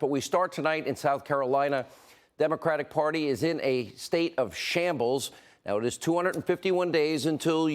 But we start tonight in South Carolina. Democratic Party is in a state of shambles. Now, it is 251 days until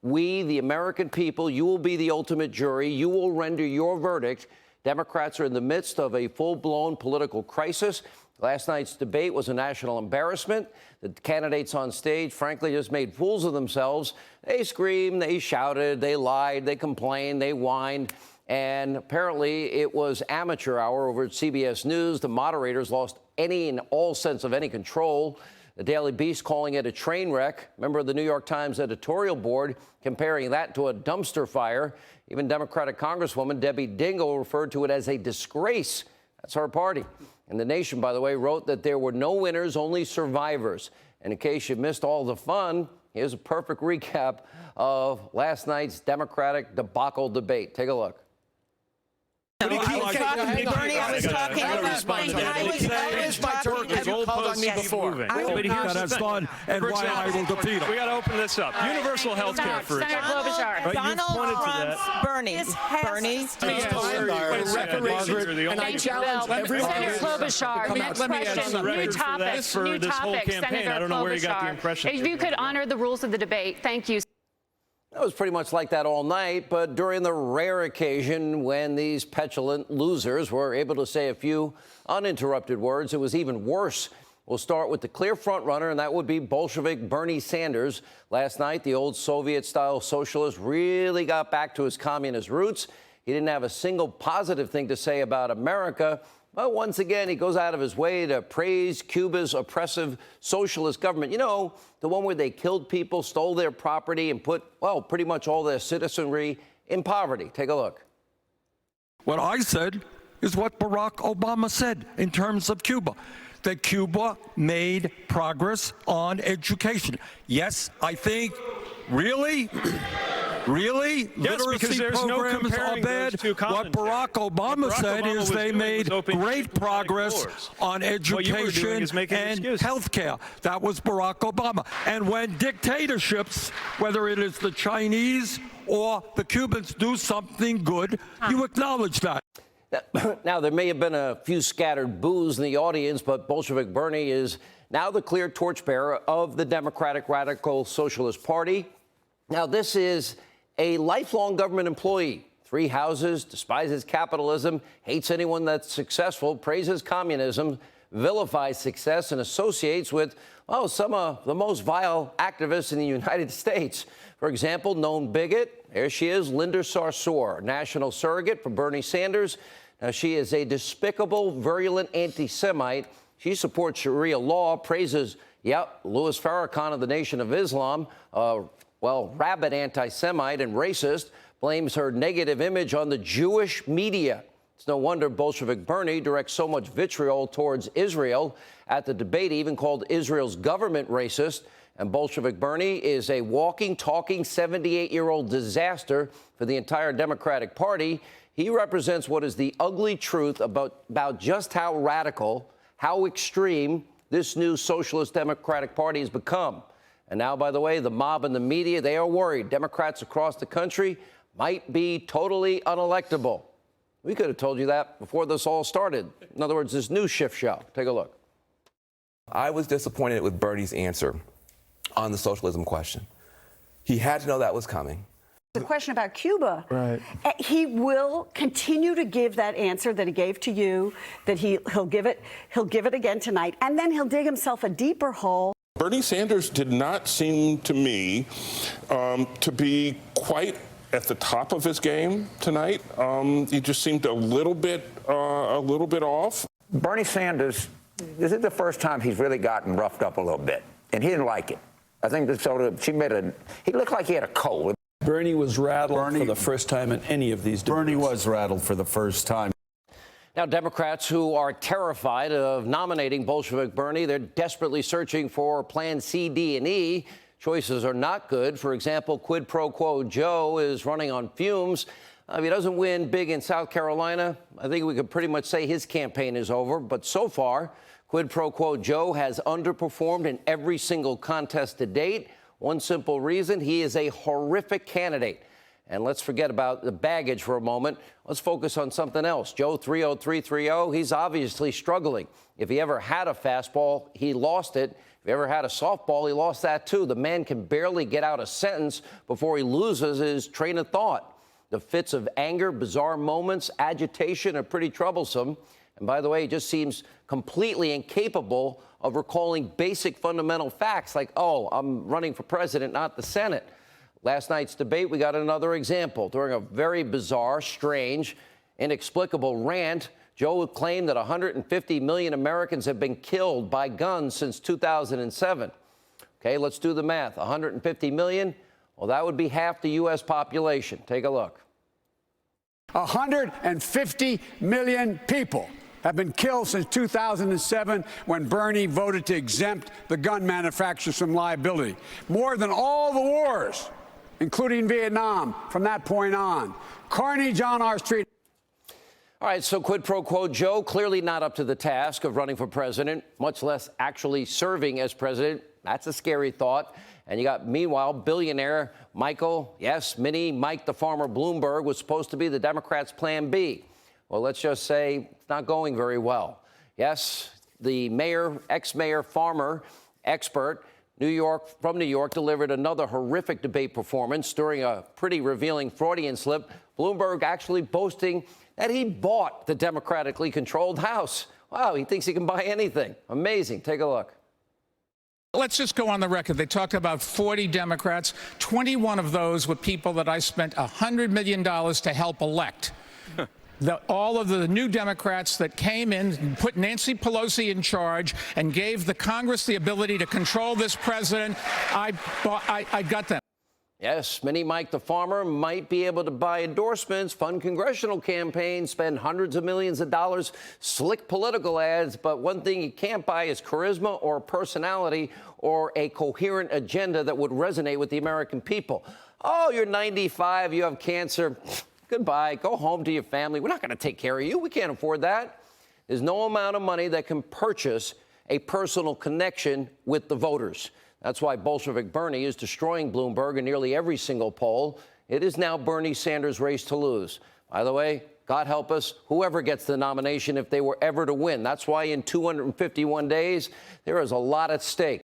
we, the American people, you will be the ultimate jury. You will render your verdict. Democrats are in the midst of a full-blown political crisis. Last night's debate was a national embarrassment. The candidates on stage, frankly, just made fools of themselves. They screamed, they shouted, they lied, they complained, they whined. And apparently it was amateur hour over at CBS News. The moderators lost any and all sense of any control. The Daily Beast calling it a train wreck. Member of the New York Times editorial board comparing that to a dumpster fire. Even Democratic Congresswoman Debbie Dingell referred to it as a disgrace. That's our party. And The Nation, by the way, wrote that there were no winners, only survivors. And in case you missed all the fun, here's a perfect recap of last night's Democratic debacle debate. Take a look. I was talking about and why I will defeat him. We got to open this up. Universal health care first. Senator Klobuchar. Donald Trump's Bernie. And I challenge everyone. Senator Klobuchar, next question. New topic. Senator I don't know where you got the impression. If you could honor the rules of the debate. Thank you. It was pretty much like that all night, but during the rare occasion when these petulant losers were able to say a few uninterrupted words, it was even worse. We'll start with the clear frontrunner, and that would be Bolshevik Bernie Sanders. Last night, the old Soviet-style socialist really got back to his communist roots. He didn't have a single positive thing to say about America. But once again, he goes out of his way to praise Cuba's oppressive socialist government. You know, the one where they killed people, stole their property, and put, well, pretty much all their citizenry in poverty. Take a look. What I said is what Barack Obama said in terms of Cuba, that Cuba made progress on education. Yes, I think, really? Really? Yes, literacy there's programs no are bad. What Barack Obama said is they made great progress on education and health care. That was Barack Obama. And when dictatorships, whether it is the Chinese or the Cubans, do something good, you acknowledge that. Now, there may have been a few scattered boos in the audience, but Bolshevik Bernie is now the clear torchbearer of the Democratic Radical Socialist Party. Now, this is a lifelong government employee, 3 houses, despises capitalism, hates anyone that's successful, praises communism, vilifies success, and associates with, well, some of the most vile activists in the United States. For example, known bigot, there she is, Linda Sarsour, national surrogate for Bernie Sanders. Now, she is a despicable, virulent anti-Semite. She supports Sharia law, praises, Louis Farrakhan of the Nation of Islam, rabid anti-Semite and racist, blames her negative image on the Jewish media. It's no wonder Bolshevik Bernie directs so much vitriol towards Israel. At the debate, he even called Israel's government racist. And Bolshevik Bernie is a walking, talking 78-year-old disaster for the entire Democratic Party. He represents what is the ugly truth about just how radical, how extreme this new Socialist Democratic Party has become. And now, by the way, the mob and the media, they are worried Democrats across the country might be totally unelectable. We could have told you that before this all started. In other words, this new shift show. Take a look. I was disappointed with Bernie's answer on the socialism question. He had to know that was coming. The question about Cuba, right. He will continue to give that answer that he gave to you, that he'll give it again tonight, and then he'll dig himself a deeper hole. Bernie Sanders did not seem to me to be quite at the top of his game tonight. He just seemed a little bit off. Bernie Sanders, this is the first time he's really gotten roughed up a little bit, and he didn't like it. I think he looked like he had a cold. Bernie was rattled for the first time in any of these debates. Bernie was rattled for the first time. Now, Democrats who are terrified of nominating Bolshevik Bernie, they're desperately searching for Plan C, D, and E. Choices are not good. For example, quid pro quo Joe is running on fumes. If he doesn't win big in South Carolina, I think we could pretty much say his campaign is over. But so far, quid pro quo Joe has underperformed in every single contest to date. One simple reason, he is a horrific candidate. And let's forget about the baggage for a moment. Let's focus on something else. Joe 30330, he's obviously struggling. If he ever had a fastball, he lost it. If he ever had a softball, he lost that too. The man can barely get out a sentence before he loses his train of thought. The fits of anger, bizarre moments, agitation are pretty troublesome. And by the way, he just seems completely incapable of recalling basic fundamental facts like, oh, I'm running for president, not the Senate. Last night's debate, we got another example. During a very bizarre, strange, inexplicable rant, Joe would claim that 150 million Americans have been killed by guns since 2007. Okay, let's do the math. 150 million? Well, that would be half the U.S. population. Take a look. 150 million people have been killed since 2007 when Bernie voted to exempt the gun manufacturers from liability. More than all the wars, including Vietnam, from that point on. Carnage on our street. All right, so quid pro quo Joe, clearly not up to the task of running for president, much less actually serving as president. That's a scary thought. And you got, meanwhile, billionaire Michael, yes, Mini Mike the Farmer Bloomberg was supposed to be the Democrats' plan B. Well, let's just say it's not going very well. Yes, the mayor, ex-mayor Farmer, expert, from New York, delivered another horrific debate performance during a pretty revealing Freudian slip. Bloomberg actually boasting that he bought the democratically controlled House. Wow, he thinks he can buy anything. Amazing. Take a look. Let's just go on the record. They talked about 40 Democrats. 21 of those were people that I spent $100 million to help elect. All of the new Democrats that came in and put Nancy Pelosi in charge and gave the Congress the ability to control this president, I got them. Yes, Mini Mike the Farmer might be able to buy endorsements, fund congressional campaigns, spend hundreds of millions of dollars, slick political ads, but one thing you can't buy is charisma or personality or a coherent agenda that would resonate with the American people. Oh, you're 95, you have cancer. Goodbye. Go home to your family. We're not going to take care of you. We can't afford that. There's no amount of money that can purchase a personal connection with the voters. That's why Bolshevik Bernie is destroying Bloomberg in nearly every single poll. It is now Bernie Sanders' race to lose. By the way, God help us, whoever gets the nomination if they were ever to win. That's why in 251 days, there is a lot at stake.